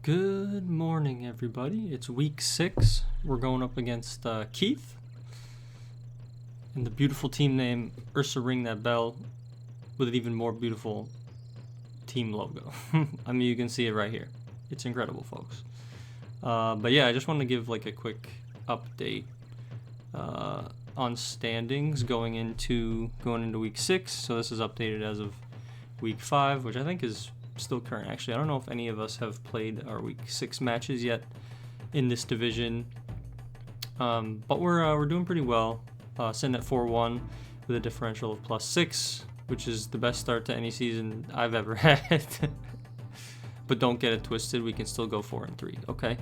Good morning, everybody. It's week 6. We're going up against Keith and the beautiful team name UrsaRING that bell with an even more beautiful team logo. I mean, you can see it right here. It's incredible, folks. But yeah, I just wanted to give like a quick update on standings going into week 6. So this is updated as of week 5, which I think is still current. Actually, I don't know if any of us have played our week 6 matches yet in this division, but we're doing pretty well, sitting at 4-1 with a differential of +6, which is the best start to any season I've ever had. But don't get it twisted, we can still go 4-3. Okay,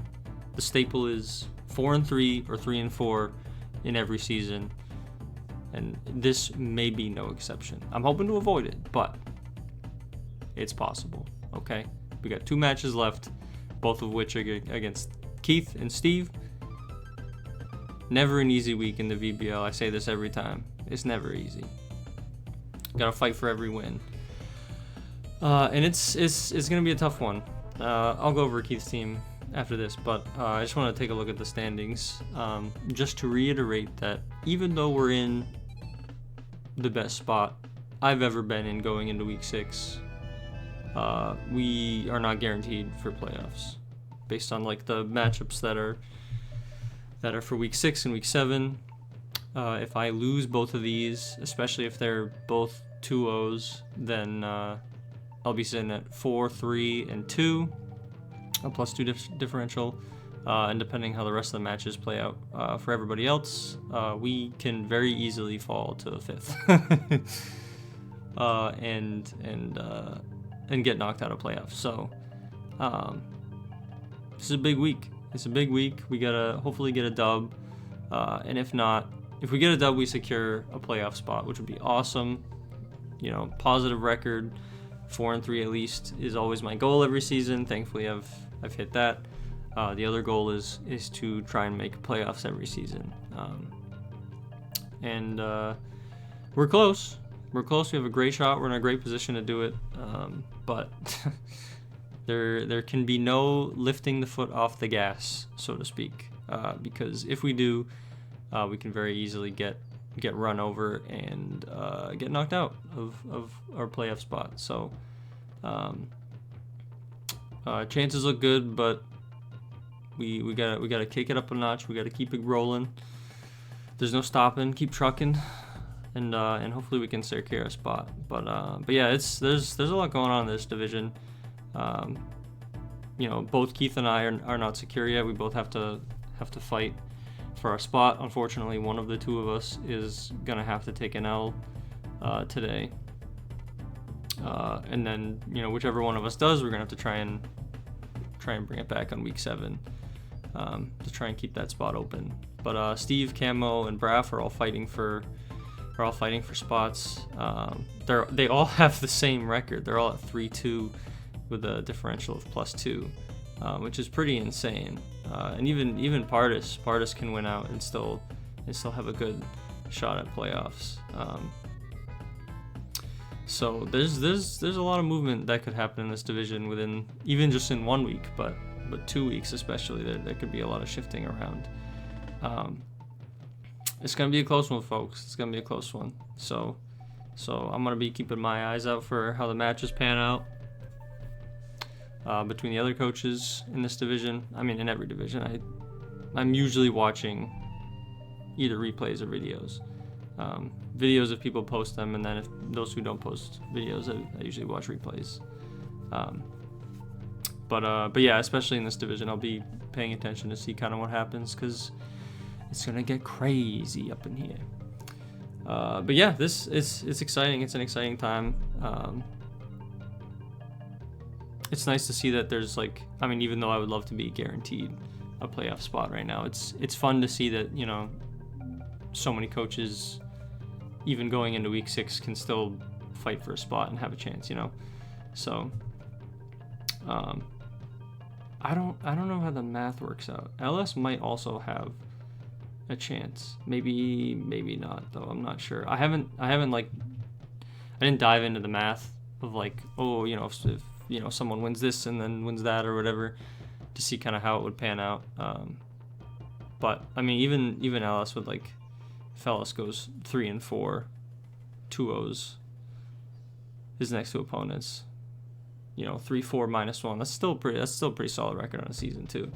the staple is 4-3 or 3-4 in every season, and this may be no exception. I'm hoping to avoid it, but it's possible. Okay, we got 2 matches left, both of which are against Keith and Steve. Never an easy week in the VBL. I say this every time. It's never easy. Gotta fight for every win, and it's gonna be a tough one. I'll go over Keith's team after this, but I just want to take a look at the standings, just to reiterate that even though we're in the best spot I've ever been in going into week 6, we are not guaranteed for playoffs based on like the matchups that are for week 6 and week 7. If I lose both of these, especially if they're both 2-0s, then I'll be sitting at 4-3-2, a +2 differential, and depending how the rest of the matches play out for everybody else, we can very easily fall to 5th and get knocked out of playoffs. So this is a big week. It's a big week. We gotta hopefully get a dub, and if not, if we get a dub, we secure a playoff spot, which would be awesome. You know, positive record, 4-3 at least, is always my goal every season. Thankfully, I've hit that. The other goal is to try and make playoffs every season, and we're close. We're close. We have a great shot. We're in a great position to do it, but there can be no lifting the foot off the gas, so to speak, because if we do, we can very easily get run over and get knocked out of our playoff spot. So chances look good, but we gotta kick it up a notch. We gotta keep it rolling. There's no stopping. Keep trucking. And hopefully we can secure a spot. But yeah, there's a lot going on in this division. You know, both Keith and I are not secure yet. We both have to fight for our spot. Unfortunately, one of the two of us is gonna have to take an L today. And then, you know, whichever one of us does, we're gonna have to try and bring it back on week 7 to try and keep that spot open. But Steve, Camo, and Braff are all fighting for spots. They all have the same record. They're all at 3-2 with a differential of +2, which is pretty insane. And even Pardis can win out and still have a good shot at playoffs. So there's a lot of movement that could happen in this division within even just in 1 week, but 2 weeks especially. There could be a lot of shifting around. It's going to be a close one, folks. It's going to be a close one. So I'm going to be keeping my eyes out for how the matches pan out between the other coaches in this division. I mean, in every division. I'm usually watching either replays or videos. Videos if people post them, and then if those who don't post videos, I usually watch replays. But yeah, especially in this division, I'll be paying attention to see kind of what happens, because it's gonna get crazy up in here. But yeah, it's exciting. It's an exciting time. It's nice to see that there's like, I mean, even though I would love to be guaranteed a playoff spot right now, it's fun to see that, you know, so many coaches, even going into week 6, can still fight for a spot and have a chance, you know. So I don't know how the math works out. LS might also have a chance. Maybe not though. I'm not sure. I didn't dive into the math of like, oh, you know, if you know, someone wins this and then wins that or whatever. to see kind of how it would pan out. But I mean, even LS with like, if LS goes 3-4, 2-0s, his next two opponents, you know, 3-4 -1. That's still a pretty solid record on a season too.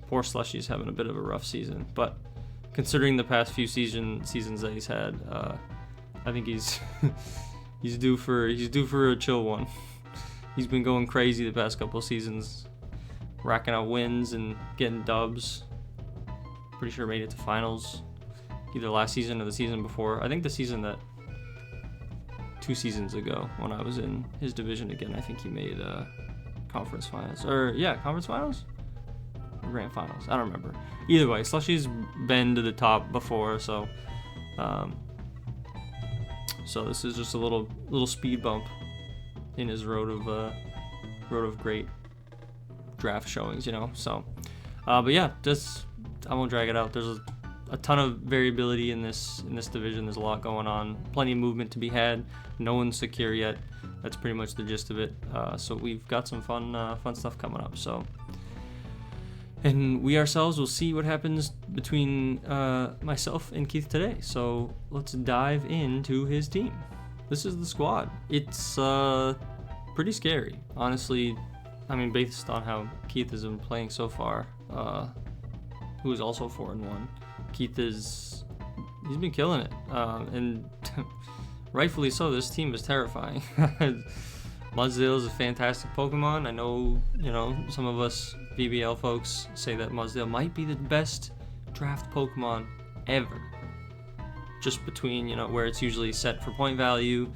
Poor Slushy's having a bit of a rough season, but considering the past few seasons that he's had, I think he's he's due for a chill one. He's been going crazy the past couple of seasons, racking out wins and getting dubs. Pretty sure made it to finals either last season or the season before. I think the season that 2 seasons ago when I was in his division again, I think he made conference finals. Or yeah, conference finals? Or grand finals. I don't remember. Either way, Slushy's been to the top before, so so this is just a little speed bump in his road of great draft showings, you know. So but yeah, just I won't drag it out. There's a ton of variability in this division. There's a lot going on, plenty of movement to be had. No one's secure yet. That's pretty much the gist of it. So we've got some fun stuff coming up. So, and we ourselves will see what happens between myself and Keith today. So let's dive into his team. This is the squad. It's pretty scary, honestly. I mean, based on how Keith has been playing so far, who is also 4-1. Keith he's been killing it, and rightfully so. This team is terrifying. Mudsdale is a fantastic Pokemon. I know, you know, some of us VBL folks say that Mudsdale might be the best draft Pokemon ever. Just between, you know, where it's usually set for point value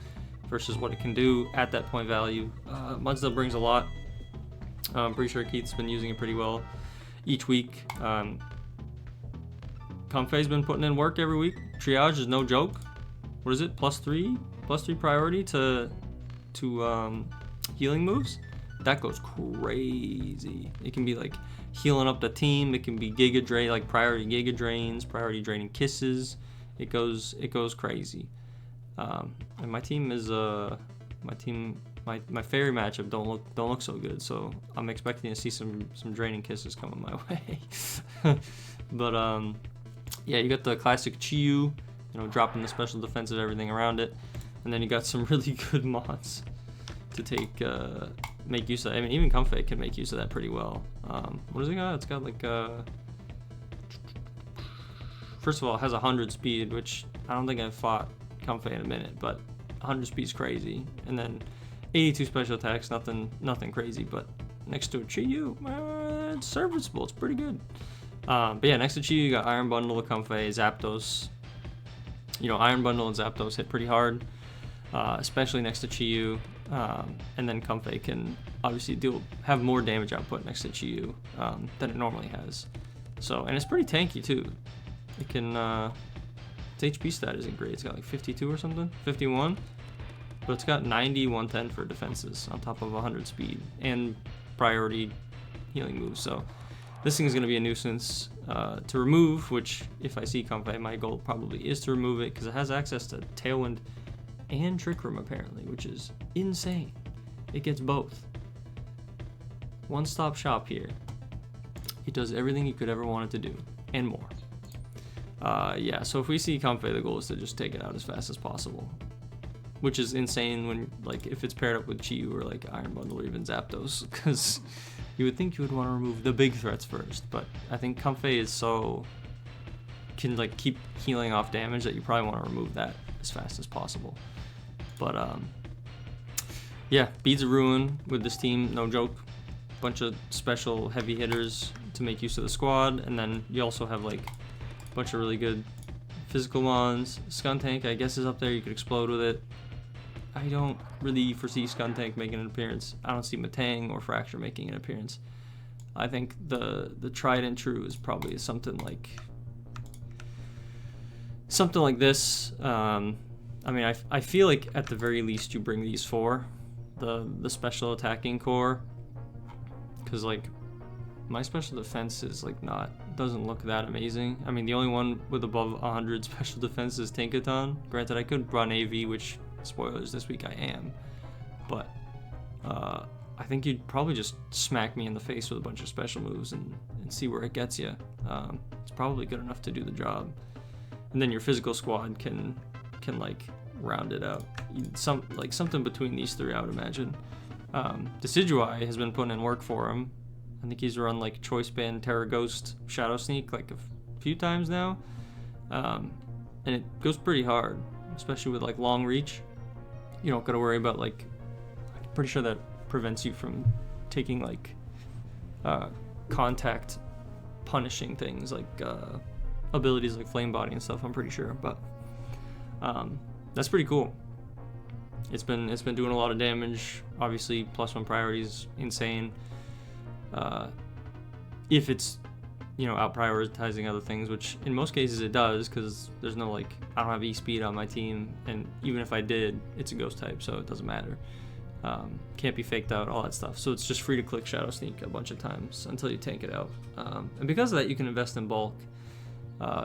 versus what it can do at that point value. Mudsdale brings a lot. I'm pretty sure Keith's been using it pretty well each week. Comfey's been putting in work every week. Triage is no joke. What is it? +3 priority to healing moves. That goes crazy. It can be like healing up the team. It can be Giga Drain, like priority Giga Drains, priority draining kisses. It goes crazy. And my team is my fairy matchup don't look so good. So I'm expecting to see some draining kisses coming my way. But yeah, you got the classic Chiyu, you know, dropping the special defensive everything around it, and then you got some really good mods to make use of. I mean, even Comfey can make use of that pretty well. What does it got? It's got like first of all, it has 100 speed, which I don't think I've fought Comfey in a minute, but 100 speed is crazy. And then 82 special attacks, nothing crazy, but next to a Chiyu, it's serviceable. It's pretty good. But yeah, next to Chiyu, you got Iron Bundle with Comfey, Zapdos. You know, Iron Bundle and Zapdos hit pretty hard, especially next to Chiyu. And then Comfey can obviously have more damage output next to Chiyu than it normally has. So, and it's pretty tanky too. It can, its HP stat isn't great. It's got like 52 or something, 51. But it's got 90, 110 for defenses on top of 100 speed and priority healing moves. So this thing is going to be a nuisance to remove, which if I see Comfey, my goal probably is to remove it because it has access to Tailwind and Trick Room apparently, which is insane. It gets both. One-stop shop here. It does everything you could ever want it to do and more. Yeah, so if we see Comfey, the goal is to just take it out as fast as possible, which is insane when, like, if it's paired up with Chiyu or like Iron Bundle or even Zapdos, because you would think you would want to remove the big threats first, but I think Comfey can like keep healing off damage that you probably want to remove that as fast as possible. But yeah, Beads of Ruin with this team, no joke. Bunch of special heavy hitters to make use of the squad, and then you also have like a bunch of really good physical ones. Skuntank, I guess, is up there. You could explode with it. I don't really foresee Skuntank making an appearance. I don't see Matang or Fracture making an appearance. I think the tried and true is probably something like this. I mean, I feel like at the very least you bring these 4, the special attacking core, because like my special defense is like doesn't look that amazing. I mean, the only one with above 100 special defense is Tinkaton. Granted, I could run AV, which, spoilers, this week I am, but I think you'd probably just smack me in the face with a bunch of special moves and see where it gets you. It's probably good enough to do the job. And then your physical squad can like round it out. Something between these three, I would imagine. Decidueye has been putting in work for him. I think he's run like Choice Band, Terra Ghost, Shadow Sneak like a few times now. And it goes pretty hard, especially with like long reach. You don't gotta worry about like, I'm pretty sure that prevents you from taking like contact punishing things like abilities like Flame Body and stuff, I'm pretty sure, but that's pretty cool. It's been doing a lot of damage. Obviously, +1 priority is insane. If it's, you know, out prioritizing other things, which in most cases it does, because there's no like, I don't have E-speed on my team, and even if I did, it's a ghost type, so it doesn't matter. Can't be faked out, all that stuff. So it's just free to click Shadow Sneak a bunch of times until you tank it out. And because of that, you can invest in bulk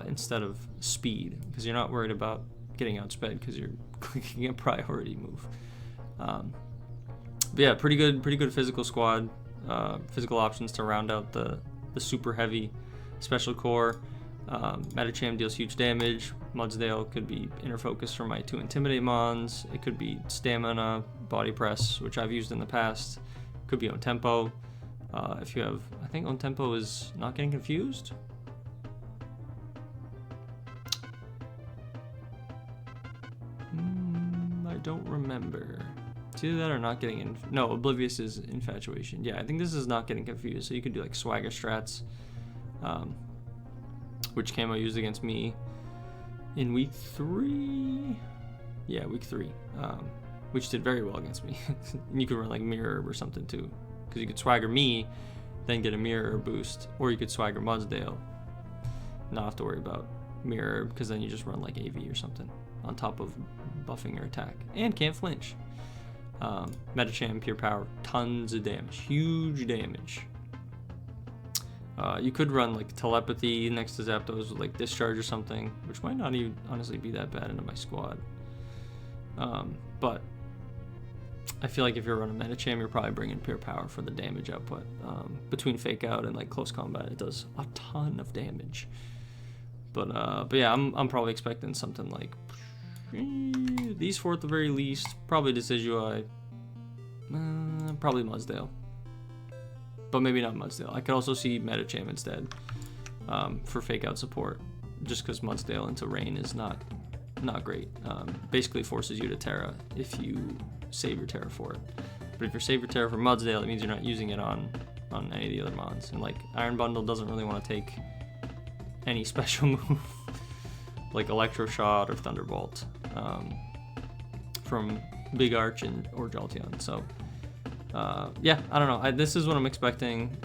instead of speed, because you're not worried about getting outsped because you're clicking a priority move. But yeah, pretty good physical squad, physical options to round out the super heavy special core. Medicham deals huge damage. Mudsdale could be inner focus for my 2 Intimidate mons. It could be stamina, body press, which I've used in the past. Could be on tempo. If you have, I think on tempo is not getting confused. I don't remember. It's either that or not getting in. No, Oblivious is infatuation. Yeah, I think this is not getting confused. So you could do like swagger strats, which camo used against me in week 3. Yeah, week 3, which did very well against me. And you could run like Mirror or something too, because you could swagger me, then get a Mirror boost, or you could swagger Mudsdale, not have to worry about Mirror, because then you just run like AV or something on top of buffing your attack, and can't flinch. Medicham, pure power, tons of damage, huge damage. You could run like Telepathy next to Zapdos with like Discharge or something, which might not even honestly be that bad into my squad. But I feel like if you're running Medicham, you're probably bringing pure power for the damage output. Between fake out and like close combat, it does a ton of damage. But yeah, I'm probably expecting something like these 4 at the very least. Probably Decidueye. Probably Mudsdale. But maybe not Mudsdale. I could also see Medicham instead for fake out support, just because Mudsdale into Rain is not great. Basically forces you to Terra if you save your Terra for it. But if you save your Terra for Mudsdale, it means you're not using it on any of the other mons. And like Iron Bundle doesn't really want to take any special move like Electro Shot or Thunderbolt from Big Arch or Jolteon. So yeah, I don't know. This is what I'm expecting.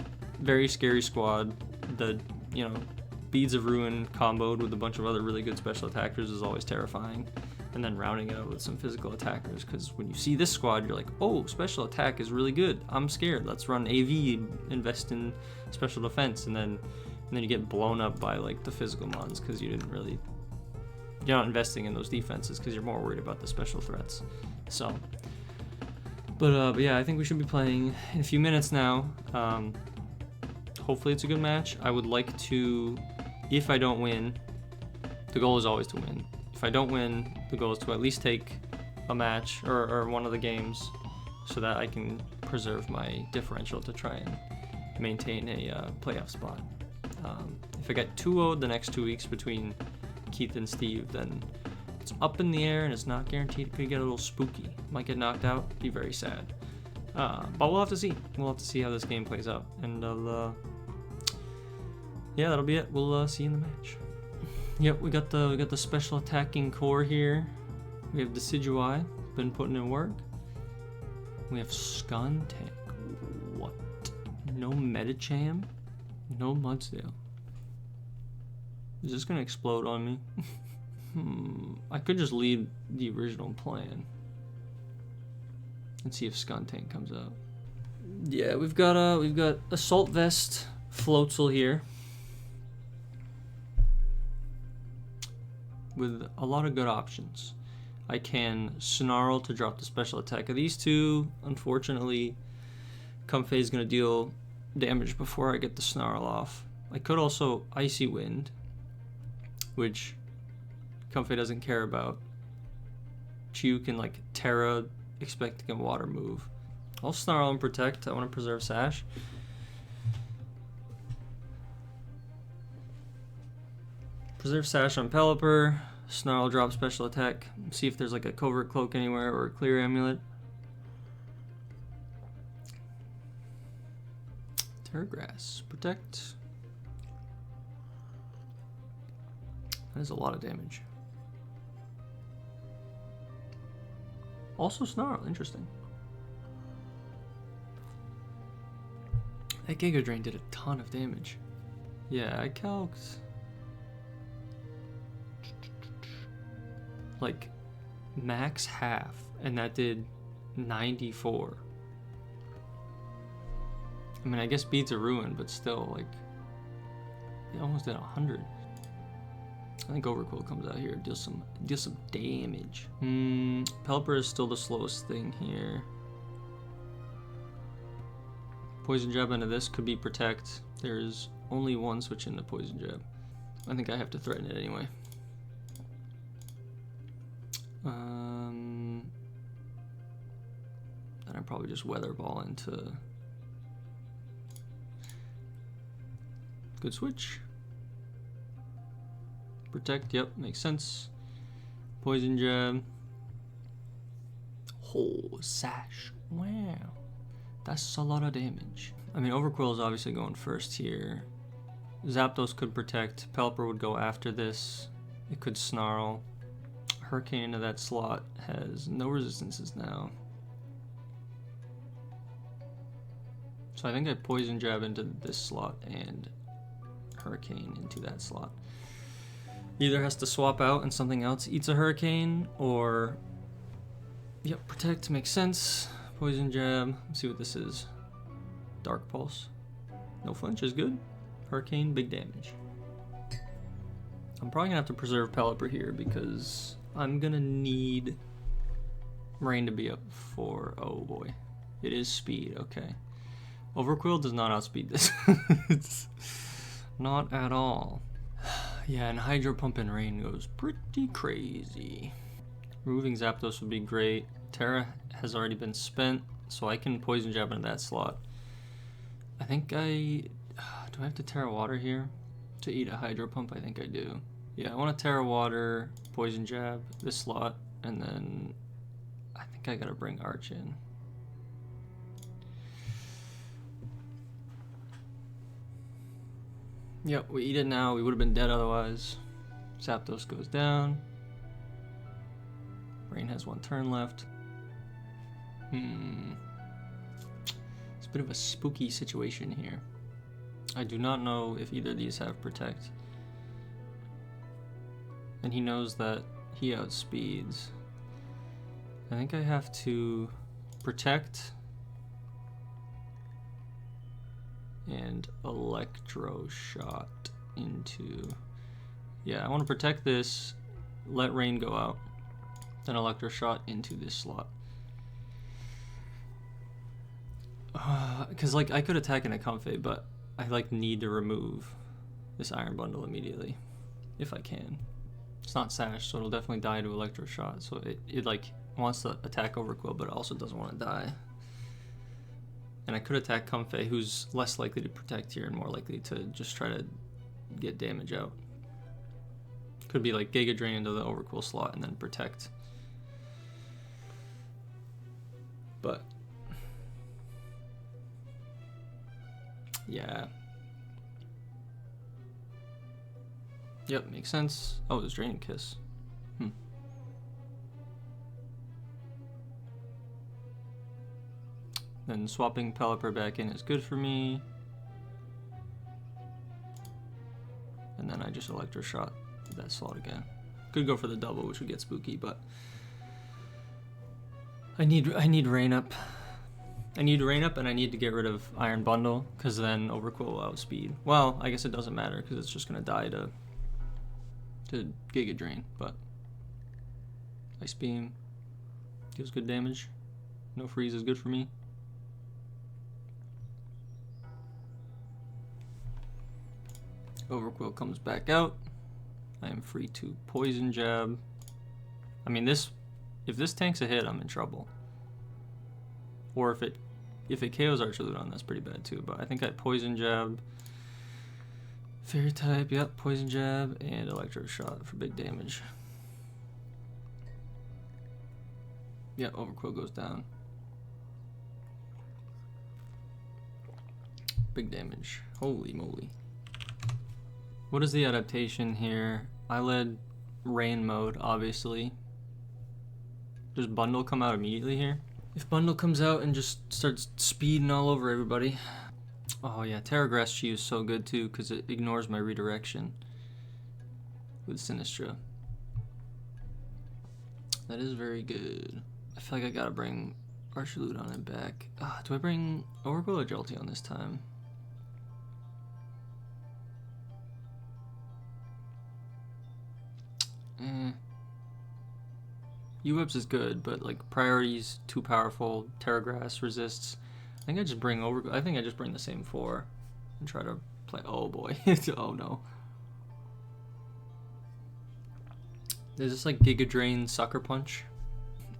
Very scary squad. The, you know, Beads of Ruin comboed with a bunch of other really good special attackers is always terrifying. And then rounding it out with some physical attackers, because when you see this squad, you're like, oh, special attack is really good. I'm scared. Let's run AV, invest in special defense, and then you get blown up by like the physical mons because you're not investing in those defenses because you're more worried about the special threats. So, but yeah, I think we should be playing in a few minutes now. Hopefully it's a good match. I would like to, if I don't win, the goal is always to win. If I don't win, the goal is to at least take a match or one of the games so that I can preserve my differential to try and maintain a playoff spot. If I get 2-0'd the next 2 weeks between Keith and Steve, then it's up in the air and it's not guaranteed. It could get a little spooky. Might get knocked out, be very sad. But we'll have to see. We'll have to see how this game plays out. And yeah, that'll be it. We'll see you in the match. Yep, we got the special attacking core here. We have Decidueye, been putting in work. We have Skuntank. What? No Medicham? No Mudsdale. Is this gonna explode on me? I could just leave the original plan and see if Skuntank comes out. Yeah, we've got Assault Vest Floatzel here with a lot of good options. I can Snarl to drop the special attack of these two. Unfortunately, Comfey is going to deal damage before I get the Snarl off. I could also Icy Wind, which Comfey doesn't care about. Chew can like Terra, expecting a water move. I'll Snarl and Protect. I want to preserve Sash. Preserve Sash on Pelipper. Snarl, drop special attack. See if there's like a Covert Cloak anywhere or a Clear Amulet. Terragrass. Protect. That is a lot of damage. Also Snarl. Interesting. That Giga Drain did a ton of damage. Yeah, I calced like max half, and that did 94. I mean, I guess Beads of Ruin, but still, like, it almost did 100. I think Overquill comes out here, deals some damage. Pelipper is still the slowest thing here. Poison Jab into this could be Protect. There's only one switch in the Poison Jab. I think I have to threaten it anyway. Then I probably just Weather Ball into... Good switch. Protect, yep, makes sense. Poison Jab. Oh, Sash. Wow. That's a lot of damage. I mean, Overquill is obviously going first here. Zapdos could Protect. Pelipper would go after this. It could Snarl. Hurricane into that slot has no resistances now. So I think I Poison Jab into this slot and Hurricane into that slot. Either has to swap out and something else eats a Hurricane, or... Yep, Protect makes sense. Poison Jab. Let's see what this is. Dark Pulse. No flinch is good. Hurricane, big damage. I'm probably gonna have to preserve Pelipper here because I'm gonna need Rain to be up for... Oh boy. It is speed, okay. Overquill does not outspeed this. It's not at all. Yeah, and Hydro Pump and Rain goes pretty crazy. Removing Zapdos would be great. Terra has already been spent, so I can Poison Jab into that slot. I think I... Do I have to Terra Water here to eat a Hydro Pump? I think I do. Yeah, I want to Terra Water, Poison Jab, this slot, and then I think I gotta bring Arch in. Yep, we eat it now. We would have been dead otherwise. Zapdos goes down. Rain has one turn left. It's a bit of a spooky situation here. I do not know if either of these have Protect. And he knows that he outspeeds. I think I have to Protect and Electro Shot into... Yeah, I want to Protect this, let Rain go out, then Electro Shot into this slot. Because like I could attack in a Comfey, but I like need to remove this Iron Bundle immediately if I can. It's not Sash, so it'll definitely die to Electro Shot. So it like wants to attack Overquill, but it also doesn't want to die. And I could attack Comfey, who's less likely to Protect here and more likely to just try to get damage out. Could be like Giga Drain into the Overquill slot and then Protect. But yeah. Yep, makes sense. Oh, there's Draining Kiss. Then swapping Pelipper back in is good for me. And then I just Electro Shot that slot again. Could go for the double, which would get spooky, but I need Rain Up. I need Rain Up, and I need to get rid of Iron Bundle, because then Overquill will outspeed. Well, I guess it doesn't matter, because it's just going to die to Giga Drain, but Ice Beam gives good damage. No freeze is good for me. Overquill comes back out. I am free to poison jab. I mean, if this tanks a hit, I'm in trouble. Or if it KOs Archaludon, that's pretty bad too. But I think I poison jab, fairy type, yep, poison jab, and electro shot for big damage. Yeah, Overquill goes down. Big damage. Holy moly. What is the adaptation here? I led rain mode, obviously. Does Bundle come out immediately here? If Bundle comes out and just starts speeding all over everybody. Oh yeah, Terragrass Chi is so good too because it ignores my redirection with Sinistra. That is very good. I feel like I gotta bring Archaludon back. Do I bring Overquill or Jolteon this time? U-Webs is good, but like priority's too powerful. Terragrass resists. I think I just bring the same 4 and try to play. Oh boy. Oh no. Is this like Giga Drain Sucker Punch?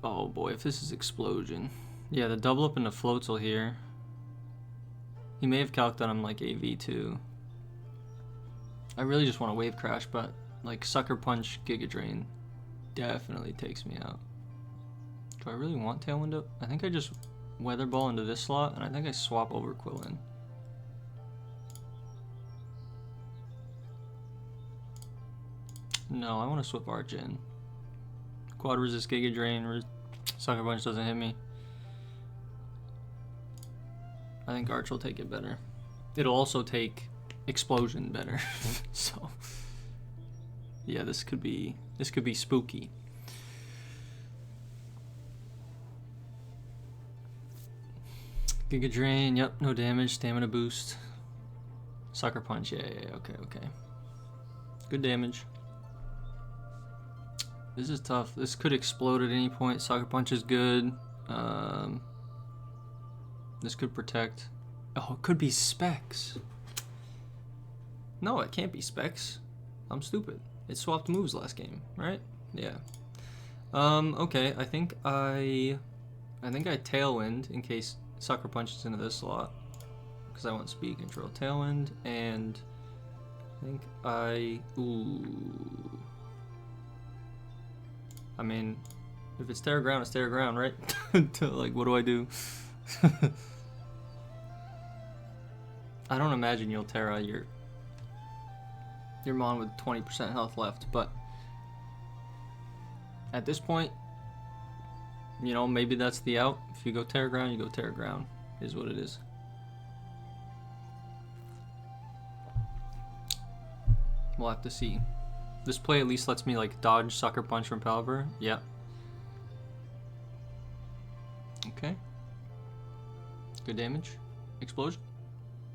Oh boy, if this is Explosion. Yeah, the double up into Floatzel here. He may have calced on him like AV too. I really just want to Wave Crash, but like Sucker Punch Giga Drain definitely takes me out. Do I really want Tailwind up? I think I just Weather Ball into this slot, and I think I swap Overquill in. No, I want to swap Arch in. Quad resist Giga Drain, Sucker Punch doesn't hit me. I think Arch will take it better. It'll also take Explosion better. So yeah, this could be spooky. Giga Drain, yep, no damage, stamina boost. Sucker Punch, yeah, okay. Good damage. This is tough. This could explode at any point. Sucker Punch is good. This could protect. Oh, it could be Specs. No, it can't be Specs. I'm stupid. It swapped moves last game, right? Yeah. Okay, I think I Tailwind in case Sucker punches into this slot because I want speed control. Tailwind, and I think I mean, if it's Terra Ground, it's Terra Ground, right? Like, what do I do? I don't imagine you'll Terra your Mon with 20% health left, but at this point, you know, maybe that's the out. If you go Terra Ground, you go Terra Ground, is what it is. We'll have to see. This play at least lets me like dodge Sucker Punch from Pelipper. Yep. Okay. Good damage. Explosion.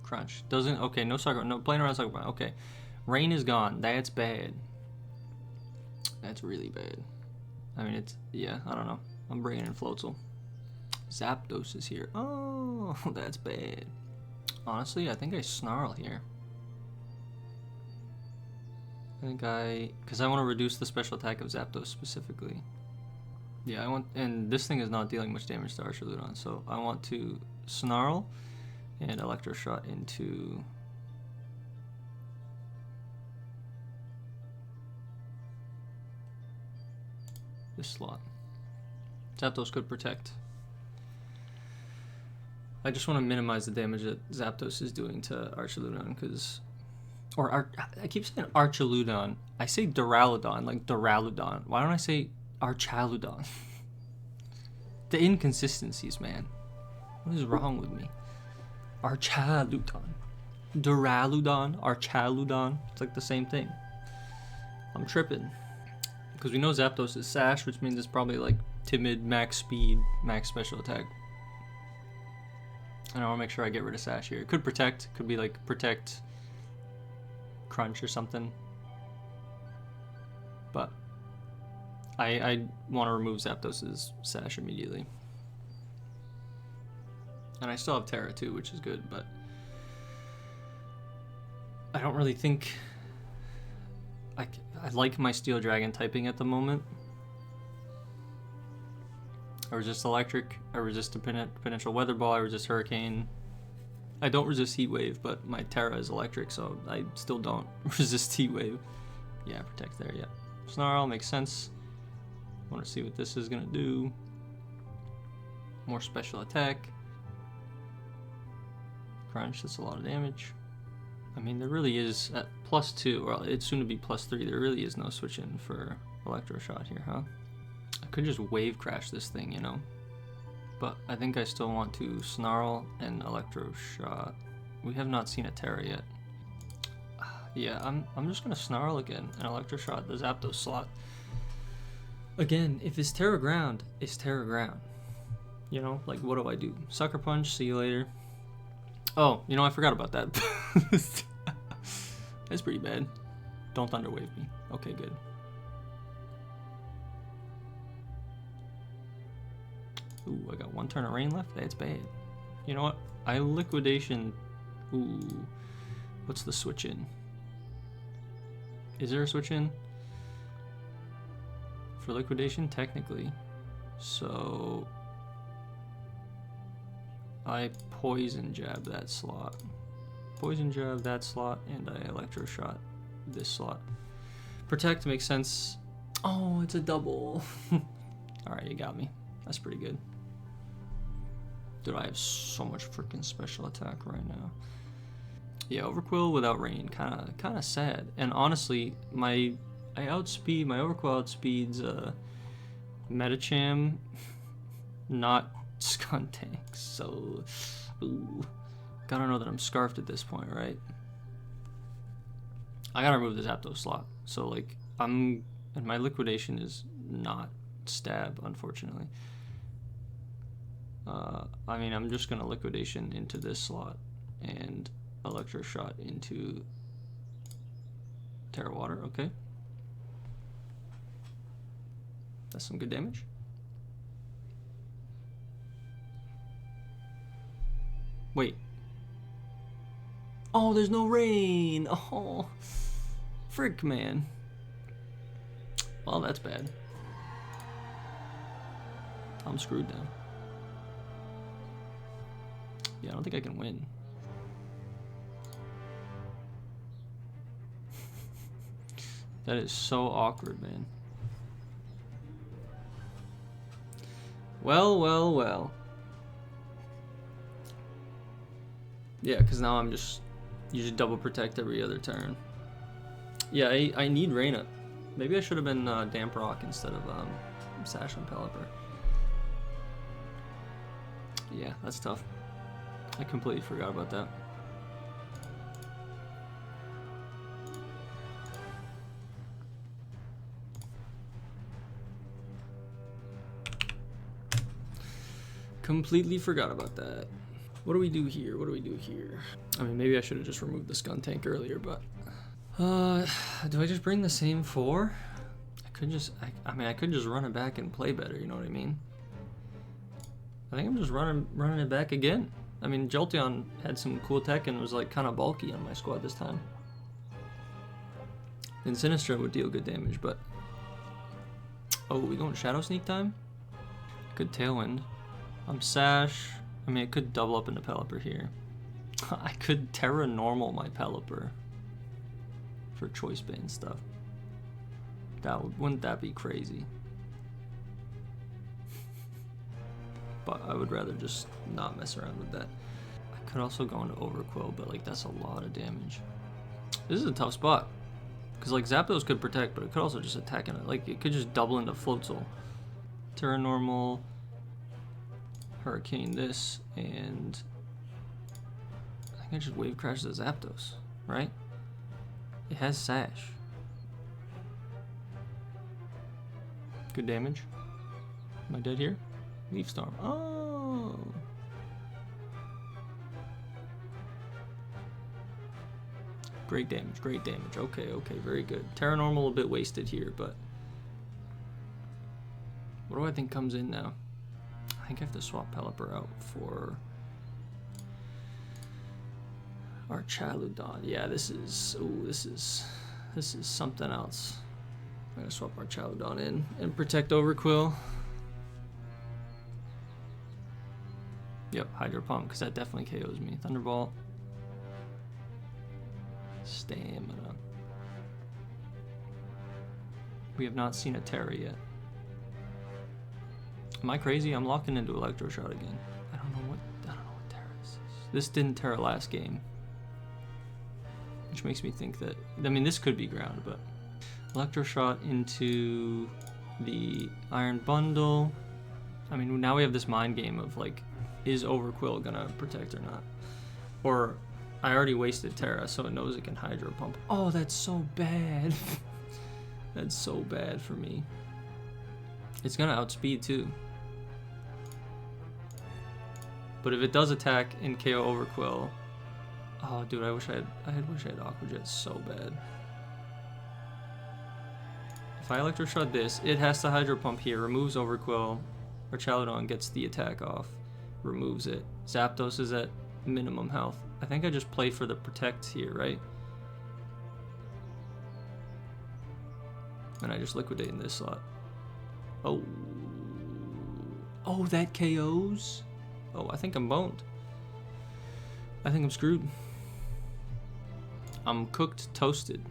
Crunch. Doesn't. Okay. No Sucker. No playing around Sucker Punch. Okay. Rain is gone. That's bad. That's really bad. I mean, it's, yeah, I don't know. I'm bringing in Floatzel. Zapdos is here. Oh, that's bad. Honestly, I think I Snarl here. Because I want to reduce the special attack of Zapdos specifically. Yeah, and this thing is not dealing much damage to Archaludon, so I want to Snarl and Electroshot into this slot. Zapdos could protect. I just want to minimize the damage that Zapdos is doing to Archaludon, because... I keep saying Archaludon. I say Duraludon, like Duraludon. Why don't I say Archaludon? The inconsistencies, man. What is wrong with me? Archaludon. Duraludon, Archaludon. It's like the same thing. I'm tripping. Because we know Zapdos is Sash, which means it's probably like timid, max speed, max special attack. And I want to make sure I get rid of Sash here. It could protect. Could be like protect, crunch or something. But I want to remove Zapdos's Sash immediately. And I still have Terra too, which is good, but I don't really think I like my Steel Dragon typing at the moment. I resist Electric, I resist Potential Weather Ball, I resist Hurricane. I don't resist Heat Wave, but my Terra is Electric, so I still don't resist Heat Wave. Yeah, Protect there, yeah. Snarl makes sense. I want to see what this is going to do. More special attack. Crunch, that's a lot of damage. I mean, there really is, at +2, or it's soon to be +3, there really is no switch in for Electroshot here, huh? I could just Wave Crash this thing, you know? But I think I still want to Snarl and Electroshot. We have not seen a Terra yet. Yeah, I'm just gonna Snarl again and Electroshot the Zapdos slot. Again, if it's Terra Ground, it's Terra Ground. You know, like what do I do? Sucker Punch, see you later. Oh, you know, I forgot about that. That's pretty bad. Don't Thunder Wave me. Okay, good. Ooh, I got 1 turn of rain left? That's bad. You know what? I Liquidation. Ooh. What's the switch in? Is there a switch in? For Liquidation? Technically. So I Poison Jab that slot. Poison Jab that slot, and I Electroshot this slot. Protect makes sense. Oh, it's a double. Alright, you got me. That's pretty good. Dude, I have so much freaking special attack right now. Yeah, Overquill without rain, kind of sad. And honestly, my Overquill outspeeds Metacham, not Skuntank. So, ooh, gotta know that I'm scarfed at this point, right? I gotta remove the Zapdos slot. So like, and my Liquidation is not Stab, unfortunately. I mean, I'm just gonna Liquidation into this slot and Electroshot into Terra Water. Okay, that's some good damage. Wait. Oh, there's no rain. Oh, frick, man. Well, that's bad. I'm screwed now. Yeah, I don't think I can win. That is so awkward, man. Well, well, well. Yeah, because now you just double protect every other turn. Yeah, I need Rain Up. Maybe I should have been Damp Rock instead of Sash and Pelipper. Yeah, that's tough. I completely forgot about that. Completely forgot about that. What do we do here? What do we do here? I mean, maybe I should have just removed the Skuntank earlier, but... do I just bring the same 4? I could just... I mean, I could just run it back and play better, you know what I mean? I think I'm just running it back again. I mean, Jolteon had some cool tech and was like kind of bulky on my squad this time. And Sinistcha would deal good damage, but... Oh, we going Shadow Sneak time? Good Tailwind. I'm Sash. I mean, it could double up into Pelipper here. I could Terra Normal my Pelipper for Choice Bane stuff. Wouldn't that be crazy? But I would rather just not mess around with that. I could also go into Overquill, but like that's a lot of damage. This is a tough spot. Because like Zapdos could protect, but it could also just attack in it. Like it could just double into Floatzel. Terra Normal, Hurricane this, and I think I just Wave Crash the Zapdos, right? It has Sash. Good damage. Am I dead here? Leaf Storm. Oh. Great damage, great damage. Okay, okay, very good. Terra Normal a bit wasted here, but what do I think comes in now? I think I have to swap Pelipper out for Our Chaludon. Yeah, this is something else. I'm gonna swap our Chaludon in and protect Overquill. Yep, Hydro Pump, because that definitely KOs me. Thunderbolt. Stamina. We have not seen a Terra yet. Am I crazy? I'm locking into Electroshot again. I don't know what Terra is. This didn't Terra last game. Which makes me think that, I mean, this could be ground, but Electroshot into the Iron Bundle. I mean, now we have this mind game of like, is Overquill gonna protect or not? Or I already wasted Terra, so it knows it can Hydro Pump. Oh, that's so bad. That's so bad for me. It's gonna outspeed too. But if it does attack and KO Overquill, oh dude, I wish I had Aqua Jet so bad. If I Electroshot this, it has to Hydro Pump here, removes Overquill, or Chaludon gets the attack off, removes it. Zapdos is at minimum health. I think I just play for the protect here, right? And I just liquidate in this slot. Oh. Oh, that KOs? Oh, I think I'm boned. I think I'm screwed. I'm cooked, toasted.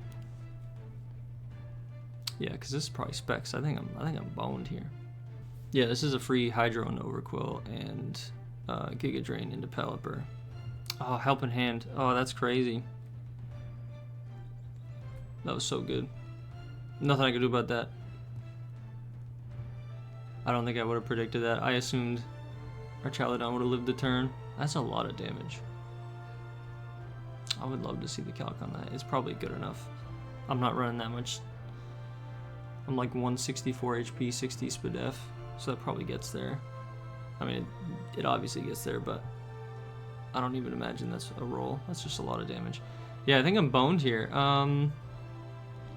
Yeah, because this is probably specs. I think I'm boned here. Yeah, this is a free Hydro into Overquill and Giga Drain into Pelipper. Oh, Helping Hand. Oh, that's crazy. That was so good. Nothing I could do about that. I don't think I would have predicted that. I assumed our Chaludon would have lived the turn. That's a lot of damage. I would love to see the calc on that. It's probably good enough. I'm not running that much. I'm like 164 HP, 60 SPDF, so that probably gets there. I mean, it obviously gets there, but I don't even imagine that's a roll. That's just a lot of damage. Yeah, I think I'm boned here.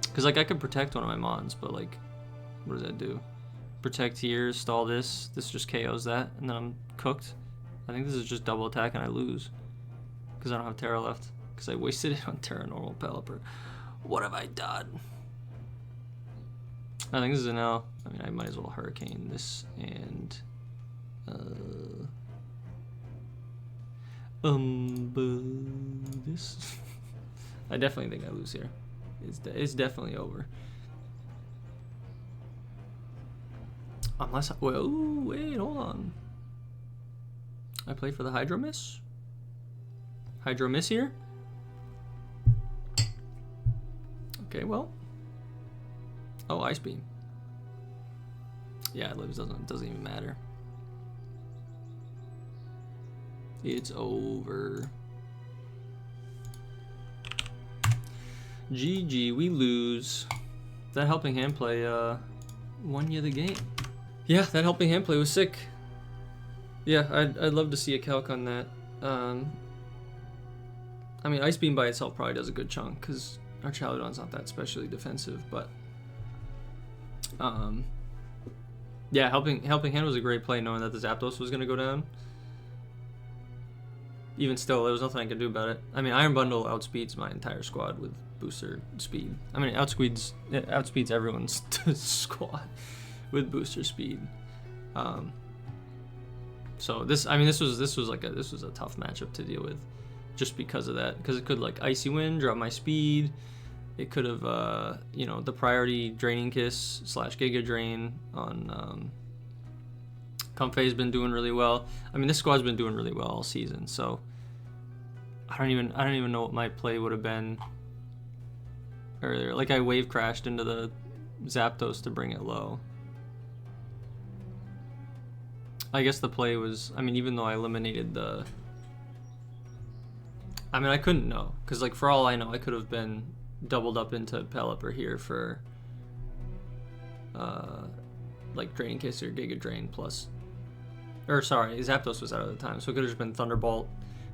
Because like I could protect one of my mons, but like, what does that do? Protect here, stall this. This just KOs that, and then I'm cooked. I think this is just double attack and I lose. Because I don't have Terra left. Because I wasted it on Terra normal Pelipper. What have I done? I think this is an L. I mean, I might as well Hurricane this and... this. I definitely think I lose here. It's definitely over. Unless I, well, wait, hold on. I play for the Hydro Miss. Hydro Miss here. Okay, well. Oh, Ice Beam. Yeah, it lives. Doesn't even matter. It's over. GG, we lose. That Helping Hand play won you the game. Yeah, that Helping Hand play was sick. Yeah, I'd love to see a calc on that. I mean, Ice Beam by itself probably does a good chunk because our Chaludon's not that especially defensive, but yeah, helping Hand was a great play knowing that the Zapdos was gonna go down. Even still, there was nothing I could do about it. I mean, Iron Bundle outspeeds my entire squad with booster speed. I mean, it outspeeds everyone's squad with booster speed. So this was a tough matchup to deal with, just because of that. Because it could like Icy Wind, drop my speed. It could have, you know, the priority Draining Kiss / Giga Drain on. Comfey's been doing really well. I mean, this squad's been doing really well all season. So I don't even know what my play would have been earlier. Like I wave crashed into the Zapdos to bring it low. I guess the play was, I mean, even though I eliminated the, I mean, I couldn't know, because like for all I know, I could have been doubled up into Pelipper here for like Draining Kiss or Giga Drain plus, or sorry, Zapdos was out at the time, so it could have just been Thunderbolt,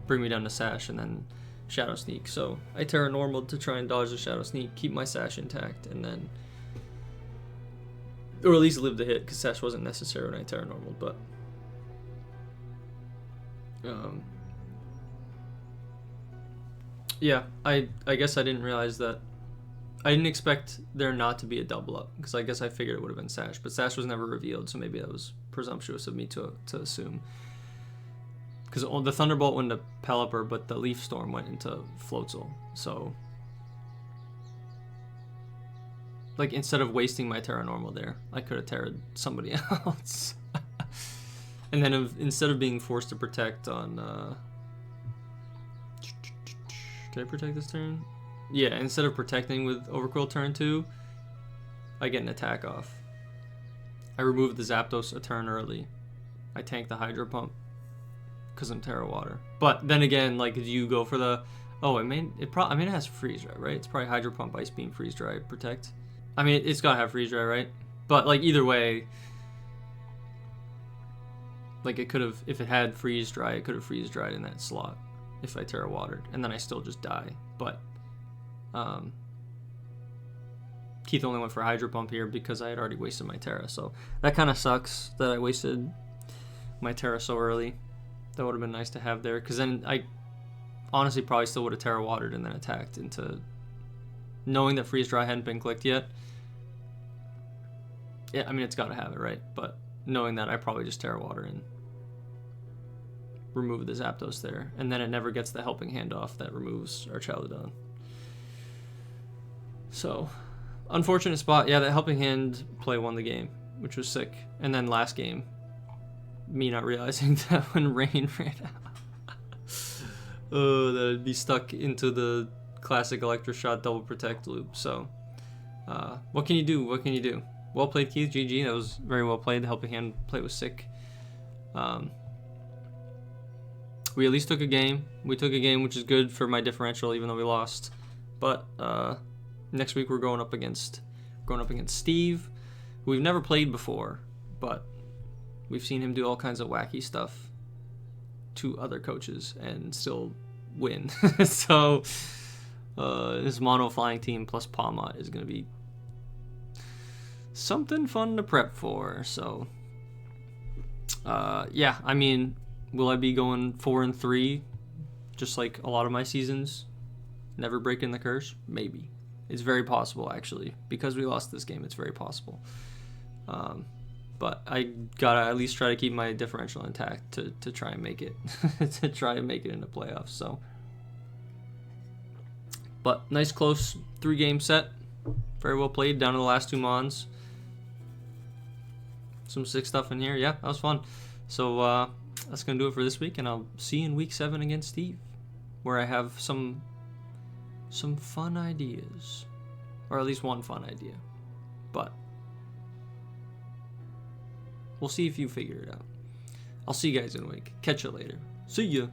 bring me down to Sash, and then Shadow Sneak. So I Terra Normal to try and dodge the Shadow Sneak, keep my Sash intact, and then, or at least live the hit, because Sash wasn't necessary when I Terra Normal, but Yeah, I guess I didn't realize that. I didn't expect there not to be a double up, because I guess I figured it would have been Sash, but Sash was never revealed, so maybe that was presumptuous of me to assume. Because the Thunderbolt went into Pelipper, but the Leaf Storm went into Floatzel, so like instead of wasting my Terra Normal there, I could have Terra'd somebody else. And then instead of being forced to protect on did I protect this turn? Yeah, instead of protecting with Overqwil turn 2, I get an attack off. I removed the Zapdos a turn early. I tanked the Hydro Pump because I'm Terra Water. But then again, like, do you go for the... Oh, I mean, it has Freeze Dry, right? It's probably Hydro Pump, Ice Beam, Freeze Dry, Protect. I mean, it's got to have Freeze Dry, right? But, like, either way... Like, it could have... If it had Freeze Dry, it could have Freeze Dried in that slot. If I Terra Watered. And then I still just die. But... Keith only went for Hydro Pump here because I had already wasted my Terra, so that kind of sucks that I wasted my Terra so early. That would have been nice to have there, because then I honestly probably still would have Terra Watered and then attacked into knowing that Freeze Dry hadn't been clicked yet. Yeah, I mean, it's got to have it, right? But knowing that, I probably just Terra Water and remove the Zapdos there, and then it never gets the Helping Hand off that removes our Charlodon. So, unfortunate spot. Yeah, that Helping Hand play won the game, which was sick. And then last game, me not realizing that when Rain ran out, that I'd be stuck into the classic Electroshock double protect loop. So, what can you do? What can you do? Well played, Keith. GG. That was very well played. The Helping Hand play was sick. We at least took a game. We took a game, which is good for my differential, even though we lost. But, next week we're going up against Steve, who we've never played before, but we've seen him do all kinds of wacky stuff to other coaches and still win. So his mono flying team plus Palmot is going to be something fun to prep for. So yeah, I mean, will I be going 4-3 just like a lot of my seasons, never breaking the curse? Maybe. It's very possible, actually. Because we lost this game, it's very possible. But I gotta at least try to keep my differential intact to try and make it to try and make it into playoffs. So, but nice close 3-game set, very well played down to the last 2 mons. Some sick stuff in here. Yeah, that was fun. So that's gonna do it for this week, and I'll see you in week 7 against Steve, where I have some fun ideas, or at least one fun idea, but we'll see if you figure it out. I'll see you guys in a week. Catch you later. See ya.